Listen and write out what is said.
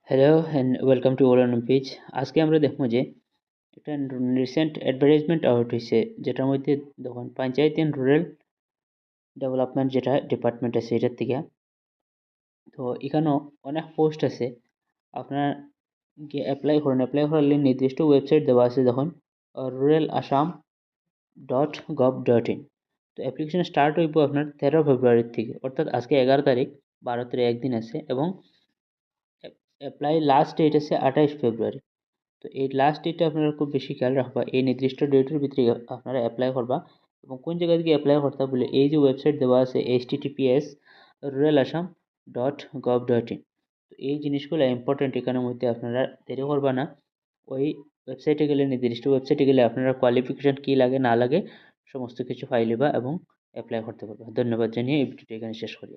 Hello and welcome to all on page. আজকে আমরা দেখবো যে একটা রিসেন্ট অ্যাডভার্টাইজমেন্ট আউট হয়েছে, যেটার মধ্যে দেখুন পঞ্চায়েত এন্ড রুরাল ডেভেলপমেন্ট যেটা ডিপার্টমেন্ট আছে এটার থেকে। তো এখানেও অনেক পোস্ট আছে, আপনার গিয়ে অ্যাপ্লাই করুন। অ্যাপ্লাই করলে নির্দিষ্ট ওয়েবসাইট দেওয়া আছে, দেখুন ruralassam.gov.in। তো অ্যাপ্লিকেশন স্টার্ট হইব আপনার 13 ফেব্রুয়ারির থেকে, অর্থাৎ আজকে 11 তারিখ, 12 তারিখ একদিন আছে, এবং অ্যাপ্লাই লাস্ট ডেট আছে 28 ফেব্রুয়ারি। তো এই লাস্ট ডেটটা আপনারা খুব বেশি খেয়াল রাখবা, এই নির্দিষ্ট ডেটের ভিতরে আপনারা অ্যাপ্লাই করবা। এবং কোন জায়গা থেকে অ্যাপ্লাই করতে বলে এই যে ওয়েবসাইট দেওয়া আছে https://ruralasam.gov.in। তো এই জিনিসগুলো ইম্পর্টেন্ট, এখানের মধ্যে আপনারা দেরি করবা না। ওই ওয়েবসাইটে গেলে, নির্দিষ্ট ওয়েবসাইটে গেলে আপনারা কোয়ালিফিকেশন কী লাগে না লাগে সমস্ত কিছু ফাইল বা এবং অ্যাপ্লাই করতে পারবা। ধন্যবাদ জানিয়ে এই ভিডিওটি এখানে শেষ করি।